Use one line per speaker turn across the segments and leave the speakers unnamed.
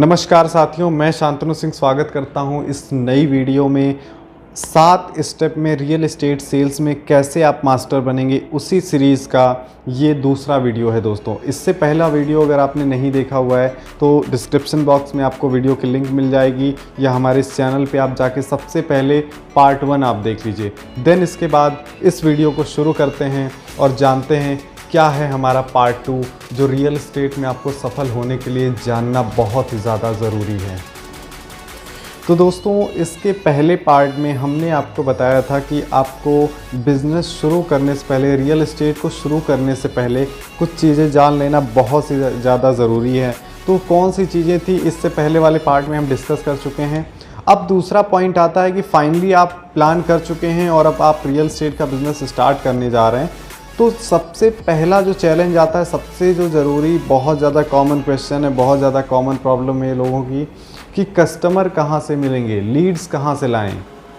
नमस्कार साथियों, मैं शांतनु सिंह स्वागत करता हूं इस नई वीडियो में। 7 स्टेप में रियल एस्टेट सेल्स में कैसे आप मास्टर बनेंगे, उसी सीरीज़ का ये दूसरा वीडियो है दोस्तों। इससे पहला वीडियो अगर आपने नहीं देखा हुआ है तो डिस्क्रिप्शन बॉक्स में आपको वीडियो की लिंक मिल जाएगी, या हमारे इस चैनल पे आप जाके सबसे पहले पार्ट 1 आप देख लीजिए। देन इसके बाद इस वीडियो को शुरू करते हैं और जानते हैं क्या है हमारा पार्ट 2, जो रियल एस्टेट में आपको सफल होने के लिए जानना बहुत ही ज़्यादा ज़रूरी है। तो दोस्तों, इसके पहले पार्ट में हमने आपको बताया था कि आपको बिज़नेस शुरू करने से पहले, रियल एस्टेट को शुरू करने से पहले कुछ चीज़ें जान लेना बहुत ही ज़्यादा ज़रूरी है। तो कौन सी चीज़ें थी, इससे पहले वाले पार्ट में हम डिस्कस कर चुके हैं। अब दूसरा पॉइंट आता है कि फाइनली आप प्लान कर चुके हैं और अब आप रियल एस्टेट का बिज़नेस स्टार्ट करने जा रहे हैं। तो सबसे पहला जो चैलेंज आता है, सबसे जो ज़रूरी, बहुत ज़्यादा कॉमन क्वेश्चन है, बहुत ज़्यादा कॉमन प्रॉब्लम है लोगों की, कि कस्टमर कहाँ से मिलेंगे, लीड्स कहाँ से लाएं,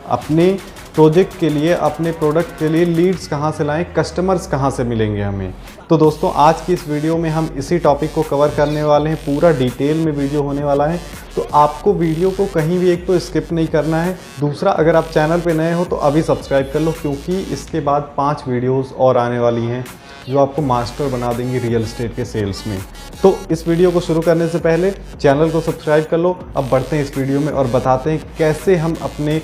अपने प्रोजेक्ट के लिए, अपने प्रोडक्ट के लिए लीड्स कहाँ से लाएं, कस्टमर्स कहाँ से मिलेंगे हमें। तो दोस्तों, आज की इस वीडियो में हम इसी टॉपिक को कवर करने वाले हैं। पूरा डिटेल में वीडियो होने वाला है, तो आपको वीडियो को कहीं भी एक तो स्किप नहीं करना है। दूसरा, अगर आप चैनल पे नए हो तो अभी सब्सक्राइब कर लो, क्योंकि इसके बाद 5 वीडियोस और आने वाली हैं जो आपको मास्टर बना देंगे रियल एस्टेट के सेल्स में। तो इस वीडियो को शुरू करने से पहले चैनल को सब्सक्राइब कर लो। अब बढ़ते हैं इस वीडियो में और बताते हैं कैसे हम अपने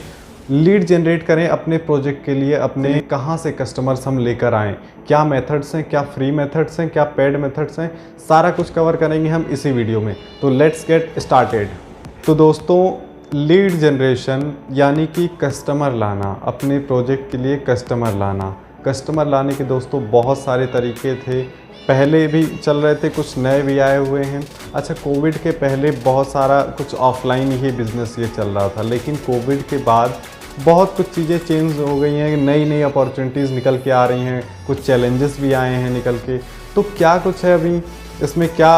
लीड जनरेट करें अपने प्रोजेक्ट के लिए, अपने कहाँ से कस्टमर्स हम लेकर आएँ, क्या मेथड्स हैं, क्या फ्री मेथड्स हैं, क्या पेड मेथड्स हैं, सारा कुछ कवर करेंगे हम इसी वीडियो में। तो लेट्स गेट स्टार्टेड। तो दोस्तों, लीड जनरेशन यानी कि कस्टमर लाना, अपने प्रोजेक्ट के लिए कस्टमर लाना। कस्टमर लाने के दोस्तों बहुत सारे तरीके थे, पहले भी चल रहे थे, कुछ नए भी आए हुए हैं। अच्छा, कोविड के पहले बहुत सारा कुछ ऑफलाइन ही बिज़नेस ये चल रहा था, लेकिन कोविड के बाद बहुत कुछ चीज़ें चेंज हो गई हैं, नई नई अपॉर्चुनिटीज़ निकल के आ रही हैं, कुछ चैलेंजेस भी आए हैं निकल के। तो क्या कुछ है अभी इसमें, क्या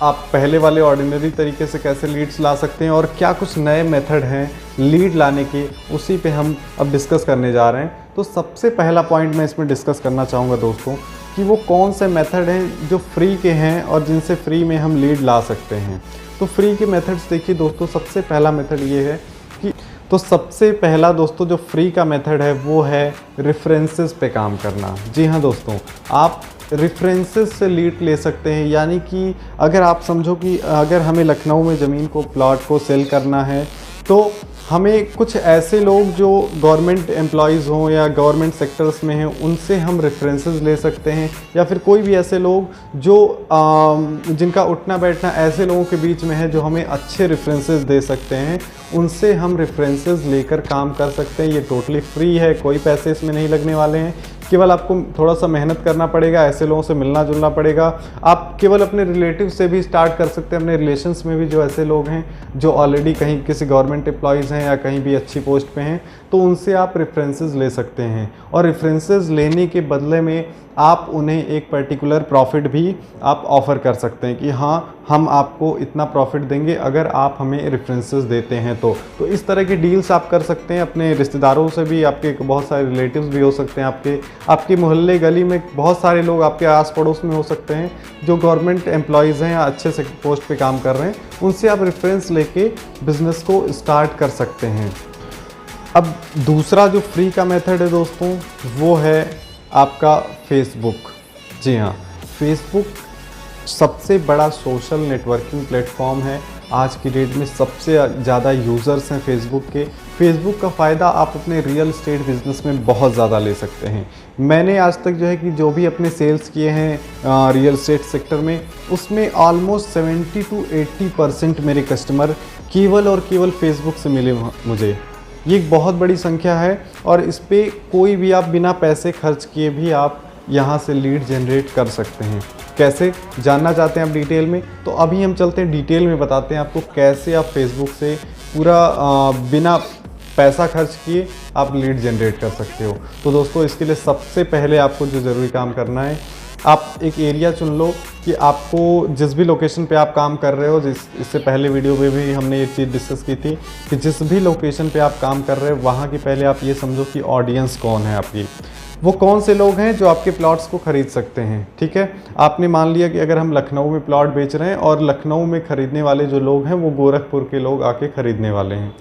आप पहले वाले ऑर्डिनरी तरीके से कैसे लीड्स ला सकते हैं, और क्या कुछ नए मेथड हैं लीड लाने के, उसी पे हम अब डिस्कस करने जा रहे हैं। तो सबसे पहला पॉइंट मैं इसमें डिस्कस करना चाहूँगा दोस्तों, कि वो कौन से मेथड हैं जो फ्री के हैं और जिनसे फ्री में हम लीड ला सकते हैं। तो फ्री के मेथड्स देखिए दोस्तों, सबसे पहला मेथड ये है कि, तो सबसे पहला दोस्तों जो फ्री का मेथड है वो है रेफरेंसेस पे काम करना। जी हाँ दोस्तों, आप रेफरेंसेस से लीड ले सकते हैं। यानी कि अगर आप समझो कि अगर हमें लखनऊ में ज़मीन को, प्लॉट को सेल करना है, तो हमें कुछ ऐसे लोग जो गवर्नमेंट एम्प्लॉयज़ हों या गवर्नमेंट सेक्टर्स में हैं, उनसे हम रेफरेंसेस ले सकते हैं। या फिर कोई भी ऐसे लोग जो जिनका उठना बैठना ऐसे लोगों के बीच में है जो हमें अच्छे रेफरेंसेस दे सकते हैं, उनसे हम रेफरेंसेस लेकर काम कर सकते हैं। ये टोटली फ्री है, कोई पैसे इसमें नहीं लगने वाले हैं। केवल आपको थोड़ा सा मेहनत करना पड़ेगा, ऐसे लोगों से मिलना जुलना पड़ेगा। आप केवल अपने रिलेटिव से भी स्टार्ट कर सकते हैं, अपने रिलेशंस में भी जो ऐसे लोग हैं जो ऑलरेडी कहीं किसी गवर्नमेंट एम्प्लॉयज़ हैं या कहीं भी अच्छी पोस्ट पे हैं, तो उनसे आप रेफरेंसेस ले सकते हैं। और रेफरेंसेस लेने के बदले में आप उन्हें एक पर्टिकुलर प्रॉफिट भी आप ऑफ़र कर सकते हैं कि हाँ, हम आपको इतना प्रॉफिट देंगे अगर आप हमें रेफरेंसेस देते हैं। तो इस तरह की डील्स आप कर सकते हैं अपने रिश्तेदारों से भी, आपके बहुत सारे रिलेटिव्स भी हो सकते हैं, आपके मोहल्ले गली में बहुत सारे लोग आपके आस पड़ोस में हो सकते हैं जो गवर्नमेंट एम्प्लॉयज़ हैं या अच्छे से पोस्ट पे काम कर रहे हैं। उनसे आप रेफरेंस लेके बिज़नेस को स्टार्ट कर सकते हैं। अब दूसरा जो फ्री का मेथड है दोस्तों, वो है आपका फेसबुक। जी हाँ, फेसबुक सबसे बड़ा सोशल नेटवर्किंग प्लेटफॉर्म है। आज की डेट में सबसे ज़्यादा यूज़र्स हैं फेसबुक के। फेसबुक का फ़ायदा आप अपने रियल एस्टेट बिज़नेस में बहुत ज़्यादा ले सकते हैं। मैंने आज तक जो है कि जो भी अपने सेल्स किए हैं रियल एस्टेट सेक्टर में, उसमें ऑलमोस्ट 70 to 80% मेरे कस्टमर केवल और केवल फेसबुक से मिले मुझे। ये एक बहुत बड़ी संख्या है, और इस पर कोई भी आप बिना पैसे खर्च किए भी आप यहाँ से लीड जनरेट कर सकते हैं। कैसे जानना चाहते हैं आप डिटेल में, तो अभी हम चलते हैं डिटेल में, बताते हैं आपको कैसे आप फेसबुक से पूरा बिना पैसा खर्च किए आप लीड जनरेट कर सकते हो। तो दोस्तों, इसके लिए सबसे पहले आपको जो ज़रूरी काम करना है, आप एक एरिया चुन लो कि आपको जिस भी लोकेशन पे आप काम कर रहे हो, इससे पहले वीडियो में भी हमने ये चीज़ डिस्कस की थी कि जिस भी लोकेशन पे आप काम कर रहे हो वहाँ की पहले आप ये समझो कि ऑडियंस कौन है आपकी, वो कौन से लोग हैं जो आपके प्लॉट्स को ख़रीद सकते हैं। ठीक है, आपने मान लिया कि अगर हम लखनऊ में प्लॉट बेच रहे हैं और लखनऊ में ख़रीदने वाले जो लोग हैं वो गोरखपुर के लोग आके ख़रीदने वाले हैं,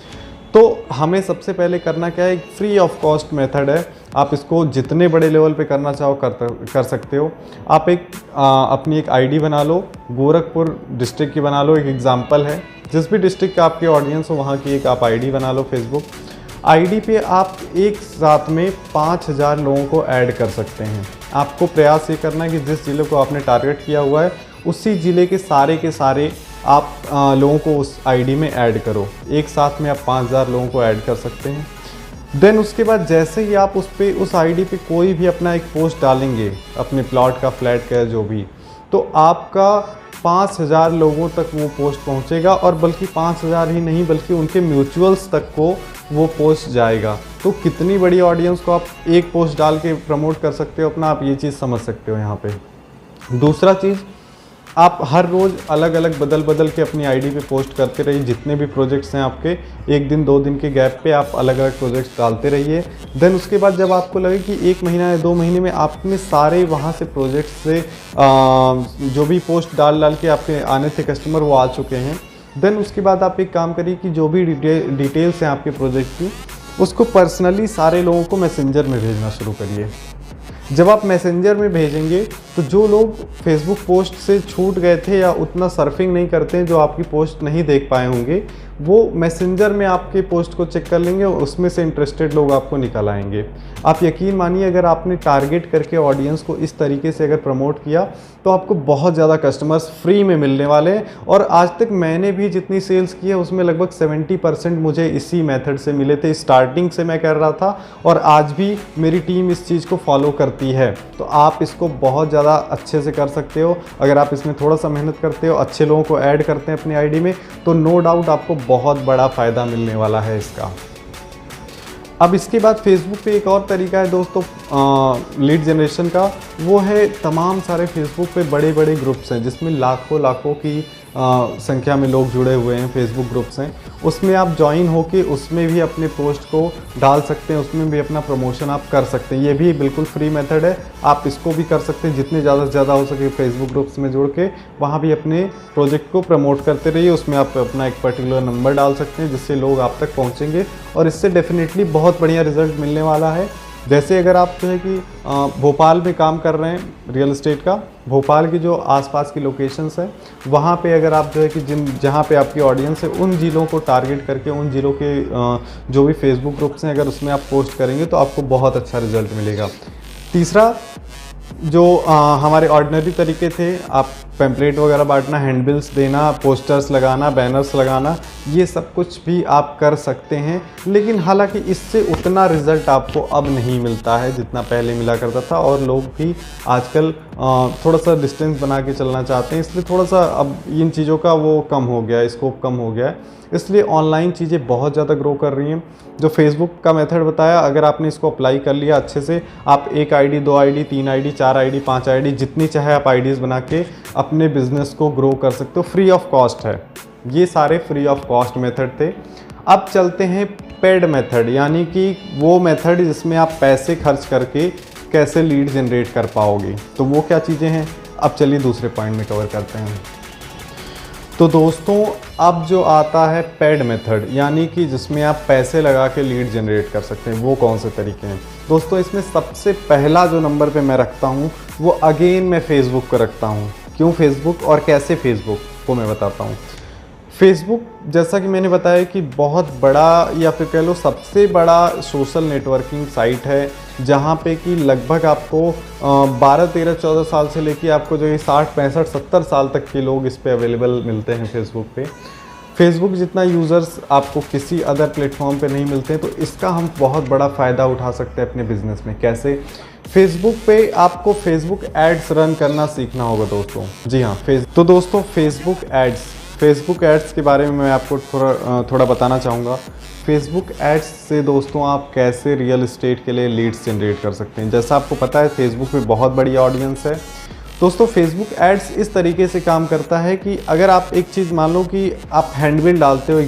तो हमें सबसे पहले करना क्या है, एक फ्री ऑफ कॉस्ट मेथड है। आप इसको जितने बड़े लेवल पे करना चाहो कर सकते हो। आप अपनी एक आईडी बना लो, गोरखपुर डिस्ट्रिक्ट की बना लो, एक एग्जांपल है। जिस भी डिस्ट्रिक्ट का आपके ऑडियंस हो वहाँ की एक आप आईडी बना लो। फेसबुक आईडी पे आप एक साथ में 5000 लोगों को ऐड कर सकते हैं। आपको प्रयास ये करना है कि जिस ज़िले को आपने टारगेट किया हुआ है उसी ज़िले के सारे आप लोगों को उस आईडी में ऐड करो। एक साथ में आप 5000 लोगों को ऐड कर सकते हैं। देन उसके बाद जैसे ही आप उस आईडी पे कोई भी अपना एक पोस्ट डालेंगे, अपने प्लॉट का, फ्लैट का, जो भी, तो आपका 5000 लोगों तक वो पोस्ट पहुंचेगा, और बल्कि 5000 ही नहीं बल्कि उनके म्यूचुअल्स तक को वो पोस्ट जाएगा। तो कितनी बड़ी ऑडियंस को आप एक पोस्ट डाल के प्रमोट कर सकते हो अपना, आप ये चीज़ समझ सकते हो यहाँ पे। दूसरा चीज़, आप हर रोज़ अलग अलग बदल के अपनी आईडी पे पोस्ट करते रहिए। जितने भी प्रोजेक्ट्स हैं आपके, एक दिन 2 दिन के गैप पे आप अलग अलग प्रोजेक्ट्स डालते रहिए। देन उसके बाद जब आपको लगे कि 1 महीना या 2 महीने में आपने सारे वहाँ से प्रोजेक्ट्स से जो भी पोस्ट डाल के आपके आने थे कस्टमर वो आ चुके हैं, देन उसके बाद आप एक काम करिए कि जो भी डिटेल्स हैं आपके प्रोजेक्ट की उसको पर्सनली सारे लोगों को मैसेंजर में भेजना शुरू करिए। जब आप मैसेंजर में भेजेंगे तो जो लोग फेसबुक पोस्ट से छूट गए थे या उतना सर्फिंग नहीं करते हैं, जो आपकी पोस्ट नहीं देख पाए होंगे, वो मैसेंजर में आपके पोस्ट को चेक कर लेंगे और उसमें से इंटरेस्टेड लोग आपको निकल आएंगे। आप यकीन मानिए, अगर आपने टारगेट करके ऑडियंस को इस तरीके से अगर प्रमोट किया तो आपको बहुत ज़्यादा कस्टमर्स फ्री में मिलने वाले हैं। और आज तक मैंने भी जितनी सेल्स की है उसमें लगभग 70% मुझे इसी मेथड से मिले थे। स्टार्टिंग से मैं कर रहा था और आज भी मेरी टीम इस चीज़ को फॉलो करती है। तो आप इसको बहुत ज़्यादा अच्छे से कर सकते हो अगर आप इसमें थोड़ा सा मेहनत करते हो, अच्छे लोगों को ऐड करते हैं अपनी आईडी में, तो नो डाउट आपको बहुत बड़ा फ़ायदा मिलने वाला है इसका। अब इसके बाद फेसबुक पे एक और तरीका है दोस्तों लीड जनरेशन का, वो है तमाम सारे फेसबुक पे बड़े बड़े ग्रुप्स हैं जिसमें लाखों की संख्या में लोग जुड़े हुए हैं। फेसबुक ग्रुप्स हैं, उसमें आप ज्वाइन होके उसमें भी अपने पोस्ट को डाल सकते हैं, उसमें भी अपना प्रमोशन आप कर सकते हैं। ये भी बिल्कुल फ्री मेथड है, आप इसको भी कर सकते हैं। जितने ज़्यादा से ज़्यादा हो सके फेसबुक ग्रुप्स में जुड़ के वहाँ भी अपने प्रोजेक्ट को प्रमोट करते रहिए। उसमें आप अपना एक पर्टिकुलर नंबर डाल सकते हैं जिससे लोग आप तक पहुँचेंगे और इससे डेफिनेटली बहुत बढ़िया रिजल्ट मिलने वाला है। जैसे अगर आप जो है कि भोपाल में काम कर रहे हैं रियल एस्टेट का, भोपाल की जो आसपास की लोकेशंस हैं वहाँ पे अगर आप जो है कि जहाँ पे आपकी ऑडियंस है उन ज़िलों को टारगेट करके उन ज़िलों के जो भी फेसबुक ग्रुप्स हैं अगर उसमें आप पोस्ट करेंगे तो आपको बहुत अच्छा रिजल्ट मिलेगा। तीसरा, जो हमारे ऑर्डिनरी तरीके थे, आप पैम्पलेट वगैरह बांटना, हैंडबिल्स देना, पोस्टर्स लगाना, बैनर्स लगाना, ये सब कुछ भी आप कर सकते हैं। लेकिन हालांकि इससे उतना रिज़ल्ट आपको अब नहीं मिलता है जितना पहले मिला करता था, और लोग भी आजकल थोड़ा सा डिस्टेंस बना के चलना चाहते हैं, इसलिए थोड़ा सा अब इन चीज़ों का वो कम हो गया है, स्कोप कम हो गया है। इसलिए ऑनलाइन चीज़ें बहुत ज़्यादा ग्रो कर रही हैं। जो फेसबुक का मेथड बताया, अगर आपने इसको अप्लाई कर लिया अच्छे से, आप 1 ID, 2 ID, 3 ID, 4 ID, 5 ID, जितनी चाहे आप आईडीज़ बना के अपने बिजनेस को ग्रो कर सकते हो। फ्री ऑफ कॉस्ट है, ये सारे फ्री ऑफ कॉस्ट मेथड थे। अब चलते हैं पेड मेथड, यानी कि वो मेथड जिसमें आप पैसे खर्च करके कैसे लीड जनरेट कर पाओगे। तो वो क्या चीज़ें हैं, अब चलिए दूसरे पॉइंट में कवर करते हैं। तो दोस्तों, अब जो आता है पेड मेथड, यानी कि जिसमें आप पैसे लगा के लीड जनरेट कर सकते हैं, वो कौन से तरीके हैं दोस्तों। इसमें सबसे पहला जो नंबर पे मैं रखता हूँ वो अगेन मैं फेसबुक को रखता हूँ। क्यों फेसबुक और कैसे फेसबुक, वो मैं बताता हूँ। फेसबुक, जैसा कि मैंने बताया कि बहुत बड़ा या फिर कह लो सबसे बड़ा सोशल नेटवर्किंग साइट है, जहाँ पे कि लगभग आपको 12, 13, 14 साल से लेके आपको जो ये 60, 65, 70 साल तक के लोग इस पे अवेलेबल मिलते हैं फेसबुक पे। फेसबुक जितना यूज़र्स आपको किसी अदर प्लेटफॉर्म पे नहीं मिलते हैं, तो इसका हम बहुत बड़ा फ़ायदा उठा सकते हैं अपने बिजनेस में। कैसे? फेसबुक पे आपको फेसबुक एड्स रन करना सीखना होगा दोस्तों। जी हाँ, तो दोस्तों फेसबुक एड्स के बारे में मैं आपको थोड़ा बताना चाहूँगा। फेसबुक एड्स से दोस्तों आप कैसे रियल एस्टेट के लिए लीड्स जनरेट कर सकते हैं। जैसा आपको पता है फेसबुक पे बहुत बड़ी ऑडियंस है, दोस्तों फेसबुक एड्स इस तरीके से काम करता है कि अगर आप एक चीज़ मान लो कि आप हैंडबिल डालते हो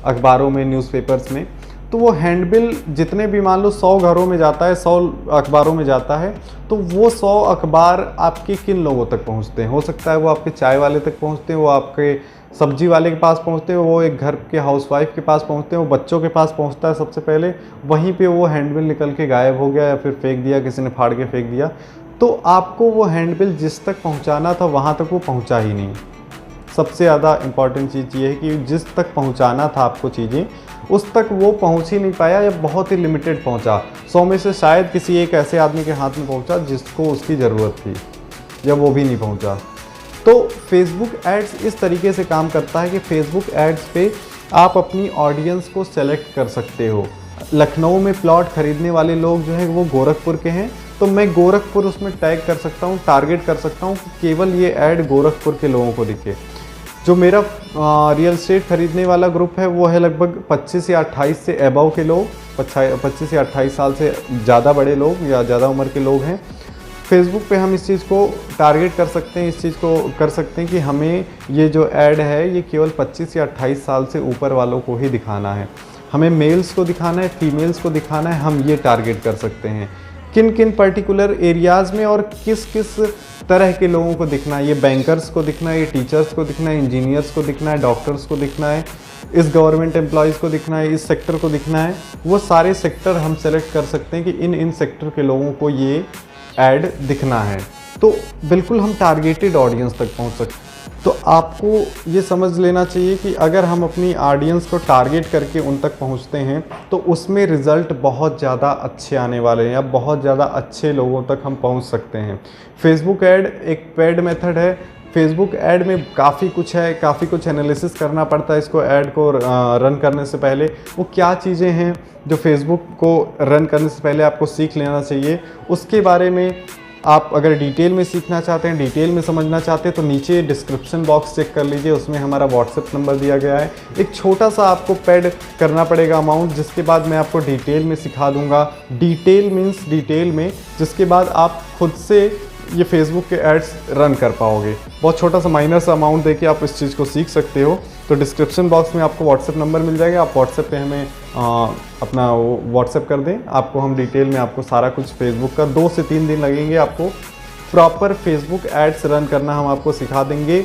अखबारों में, न्यूज़पेपर्स में, तो वो हैंडबिल जितने भी मान लो 100 घरों में जाता है, 100 अखबारों में जाता है, तो वो 100 अखबार आपके किन लोगों तक पहुंचते हैं? हो सकता है वो आपके चाय वाले तक पहुंचते हैं, वो आपके सब्जी वाले के पास पहुंचते हैं, वो एक घर के हाउसवाइफ के पास पहुंचते हैं, वो बच्चों के पास पहुंचता है सबसे पहले, वहीं पे वो हैंडबिल निकल के गायब हो गया या फिर फेंक दिया, किसी ने फाड़ के फेंक दिया। तो आपको वो हैंडबिल जिस तक पहुंचाना था वहाँ तक वो पहुंचा ही नहीं। सबसे ज़्यादा इम्पॉर्टेंट चीज़ ये है कि जिस तक पहुंचाना था आपको चीज़ें, उस तक वो पहुंच ही नहीं पाया या बहुत ही लिमिटेड पहुंचा। 100 में से शायद किसी एक ऐसे आदमी के हाथ में पहुंचा जिसको उसकी ज़रूरत थी, या वो भी नहीं पहुंचा। तो फेसबुक एड्स इस तरीके से काम करता है कि फेसबुक एड्स पे आप अपनी ऑडियंस को सेलेक्ट कर सकते हो। लखनऊ में प्लॉट खरीदने वाले लोग जो है वो गोरखपुर के हैं, तो मैं गोरखपुर उसमें टैग कर सकता हूँ, टारगेट कर सकता हूँ कि केवल ये ऐड गोरखपुर के लोगों को दिखे। जो मेरा रियल एस्टेट खरीदने वाला ग्रुप है वो है लगभग 25 या 28 से अबव के लोग, 25 या 28 साल से ज़्यादा बड़े लोग या ज़्यादा उम्र के लोग हैं। फेसबुक पे हम इस चीज़ को टारगेट कर सकते हैं, इस चीज़ को कर सकते हैं कि हमें ये जो ऐड है ये केवल 25 या 28 साल से ऊपर वालों को ही दिखाना है। हमें मेल्स को दिखाना है, फीमेल्स को दिखाना है, हम ये टारगेट कर सकते हैं। किन किन पर्टिकुलर एरियाज़ में और किस किस तरह के लोगों को दिखना है। ये बैंकर्स को दिखना है, ये टीचर्स को दिखना है, इंजीनियर्स को दिखना है, डॉक्टर्स को दिखना है, इस गवर्नमेंट एम्प्लॉयज़ को दिखना है, इस सेक्टर को दिखना है। वो सारे सेक्टर हम सेलेक्ट कर सकते हैं कि इन सेक्टर के लोगों को ये ऐड दिखना है। तो बिल्कुल हम टारगेटेड ऑडियंस तक पहुंच सकते हैं। तो आपको ये समझ लेना चाहिए कि अगर हम अपनी ऑडियंस को टारगेट करके उन तक पहुंचते हैं तो उसमें रिज़ल्ट बहुत ज़्यादा अच्छे आने वाले हैं, या बहुत ज़्यादा अच्छे लोगों तक हम पहुंच सकते हैं। फेसबुक ऐड एक पेड मेथड है। फेसबुक ऐड में काफ़ी कुछ है, काफ़ी कुछ एनालिसिस करना पड़ता है इसको, ऐड को रन करने से पहले। वो क्या चीज़ें हैं जो फेसबुक को रन करने से पहले आपको सीख लेना चाहिए, उसके बारे में आप अगर डिटेल में सीखना चाहते हैं, डिटेल में समझना चाहते हैं, तो नीचे डिस्क्रिप्शन बॉक्स चेक कर लीजिए, उसमें हमारा व्हाट्सएप नंबर दिया गया है। एक छोटा सा आपको पेड करना पड़ेगा अमाउंट, जिसके बाद मैं आपको डिटेल में सिखा दूंगा। डिटेल मीन्स डिटेल में, जिसके बाद आप खुद से ये फेसबुक के एड्स रन कर पाओगे। बहुत छोटा सा माइनर सा अमाउंट देके आप इस चीज़ को सीख सकते हो। तो डिस्क्रिप्शन बॉक्स में आपको व्हाट्सएप नंबर मिल जाएगा, आप व्हाट्सएप पे हमें अपना व्हाट्सएप कर दें, आपको हम डिटेल में आपको सारा कुछ फेसबुक का 2 से 3 दिन लगेंगे, आपको प्रॉपर फेसबुक एड्स रन करना हम आपको सिखा देंगे।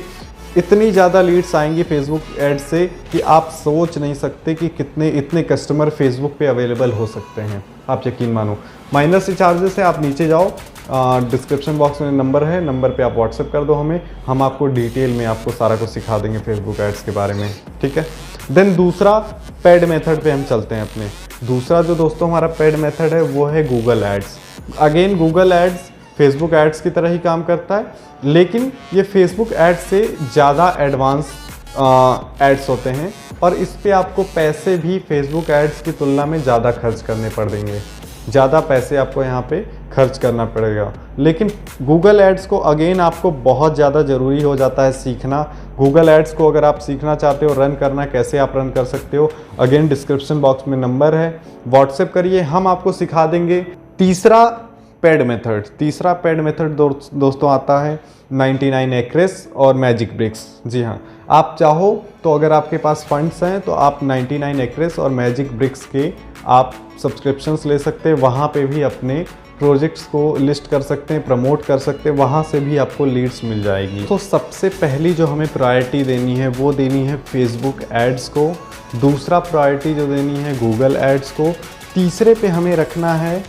इतनी ज़्यादा लीड्स आएंगी फेसबुक एड्स से कि आप सोच नहीं सकते कि कितने इतने कस्टमर फेसबुक पे अवेलेबल हो सकते हैं। आप यकीन मानो, माइनर से चार्जेस है। आप नीचे जाओ, डिस्क्रिप्शन बॉक्स में नंबर है, नंबर पे आप व्हाट्सएप कर दो हमें, हम आपको डिटेल में आपको सारा कुछ सिखा देंगे फेसबुक एड्स के बारे में, ठीक है। देन दूसरा पेड मेथड पे हम चलते हैं अपने। दूसरा जो दोस्तों हमारा पेड मेथड है वो है Google ads. Again Google ads Facebook ads की तरह ही काम करता है, लेकिन ये फेसबुक एड्स से ज़्यादा एडवांस एड्स होते हैं, और इस पे आपको पैसे भी फेसबुक एड्स की तुलना में ज़्यादा खर्च करने पड़ेंगे। ज़्यादा पैसे आपको यहाँ पे खर्च करना पड़ेगा। लेकिन गूगल एड्स को अगेन आपको बहुत ज़्यादा ज़रूरी हो जाता है सीखना। गूगल एड्स को अगर आप सीखना चाहते हो रन करना, कैसे आप रन कर सकते हो, अगेन डिस्क्रिप्शन बॉक्स में नंबर है, व्हाट्सएप करिए, हम आपको सिखा देंगे। तीसरा पेड मेथड दोस्तों आता है 99 एक्रेस और मैजिक ब्रिक्स। जी हाँ, आप चाहो तो अगर आपके पास फंड्स हैं तो आप 99 एक्रेस और मैजिक ब्रिक्स के आप सब्सक्रिप्शंस ले सकते हैं। वहाँ पे भी अपने प्रोजेक्ट्स को लिस्ट कर सकते हैं, प्रमोट कर सकते हैं, वहाँ से भी आपको लीड्स मिल जाएगी। तो सबसे पहली जो हमें प्रायोरिटी देनी है वो देनी है फेसबुक एड्स को। दूसरा प्रायोरिटी जो देनी है गूगल एड्स को। तीसरे पे हमें रखना है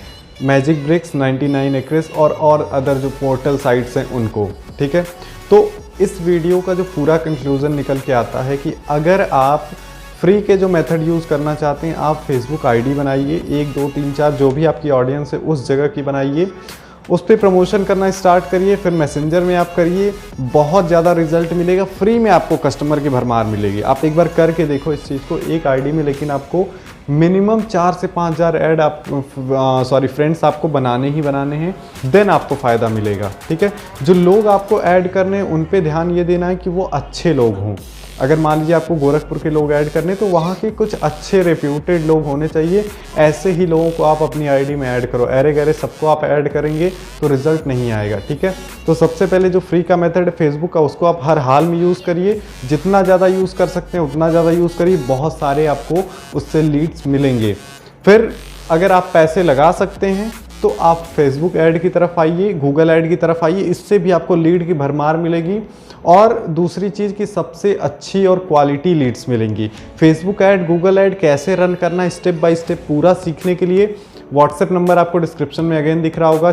मैजिक ब्रिक्स, 99 एक्रेस और अदर जो पोर्टल साइट्स हैं उनको, ठीक है। तो इस वीडियो का जो पूरा कंक्लूज़न निकल के आता है कि अगर आप फ्री के जो मेथड यूज़ करना चाहते हैं, आप फेसबुक आईडी बनाइए, 1 2 3 4 जो भी आपकी ऑडियंस है उस जगह की बनाइए, उस पर प्रमोशन करना स्टार्ट करिए, फिर मैसेंजर में आप करिए, बहुत ज़्यादा रिजल्ट मिलेगा। फ्री में आपको कस्टमर की भरमार मिलेगी। आप एक बार करके देखो इस चीज़ को एक आईडी में, लेकिन आपको मिनिमम 4 से 5 हज़ार ऐड फ्रेंड्स आपको बनाने ही बनाने हैं, देन आपको फ़ायदा मिलेगा, ठीक है। जो लोग आपको ऐड करने हैं उन पे ध्यान ये देना है कि वो अच्छे लोग हों, अगर मान लीजिए आपको गोरखपुर के लोग ऐड करने तो वहाँ के कुछ अच्छे रेप्यूटेड लोग होने चाहिए, ऐसे ही लोगों को आप अपनी आईडी में ऐड करो। अरे गरे सबको आप ऐड करेंगे तो रिजल्ट नहीं आएगा, ठीक है। तो सबसे पहले जो फ्री का मेथड है फेसबुक का, उसको आप हर हाल में यूज़ करिए, जितना ज़्यादा यूज़ कर सकते हैं उतना ज़्यादा यूज़ करिए, बहुत सारे आपको उससे लीड्स मिलेंगे। फिर अगर आप पैसे लगा सकते हैं तो आप फेसबुक ऐड की तरफ आइए, गूगल ऐड की तरफ आइए, इससे भी आपको लीड की भरमार मिलेगी। और दूसरी चीज़ की सबसे अच्छी और क्वालिटी लीड्स मिलेंगी। फेसबुक ऐड, गूगल ऐड कैसे रन करना है स्टेप बाय स्टेप पूरा सीखने के लिए व्हाट्सएप नंबर आपको डिस्क्रिप्शन में अगेन दिख रहा होगा,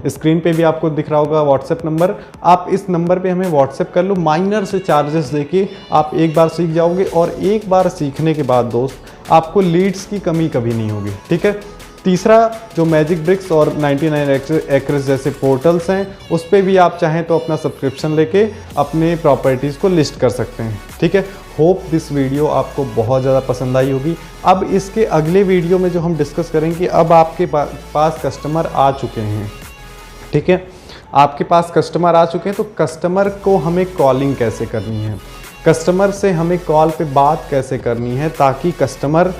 स्क्रीन पे भी आपको दिख रहा होगा व्हाट्सएप नंबर। आप इस नंबर पे हमें व्हाट्सएप कर लो, माइनर से चार्जेस देके आप एक बार सीख जाओगे। और एक बार सीखने के बाद दोस्त आपको लीड्स की कमी कभी नहीं होगी, ठीक है। तीसरा जो मैजिक ब्रिक्स और 99 एक्रेस जैसे पोर्टल्स हैं, उस पर भी आप चाहें तो अपना सब्सक्रिप्शन लेके अपने प्रॉपर्टीज़ को लिस्ट कर सकते हैं, ठीक है। होप दिस वीडियो आपको बहुत ज़्यादा पसंद आई होगी। अब इसके अगले वीडियो में जो हम डिस्कस करेंगे, अब आपके पास कस्टमर आ चुके हैं, ठीक है। आपके पास कस्टमर आ चुके हैं तो कस्टमर को हमें कॉलिंग कैसे करनी है, कस्टमर से हमें कॉल पे बात कैसे करनी है, ताकि कस्टमर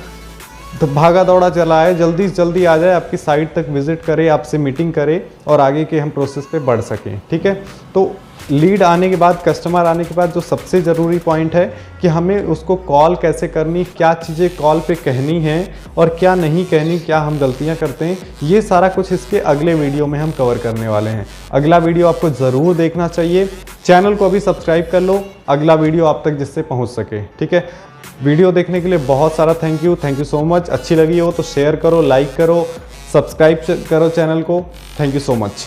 तो भागा दौड़ा चला है, जल्दी से जल्दी आ जाए, आपकी साइट तक विजिट करे, आपसे मीटिंग करे और आगे के हम प्रोसेस पे बढ़ सकें, ठीक है। तो लीड आने के बाद, कस्टमर आने के बाद जो सबसे ज़रूरी पॉइंट है कि हमें उसको कॉल कैसे करनी, क्या चीज़ें कॉल पे कहनी है और क्या नहीं कहनी, क्या हम गलतियां करते हैं, ये सारा कुछ इसके अगले वीडियो में हम कवर करने वाले हैं। अगला वीडियो आपको ज़रूर देखना चाहिए। चैनल को अभी सब्सक्राइब कर लो, अगला वीडियो आप तक जिससे पहुँच सके, ठीक है। वीडियो देखने के लिए बहुत सारा थैंक यू सो मच। अच्छी लगी हो तो शेयर करो, लाइक करो, सब्सक्राइब करो चैनल को। Thank you so much.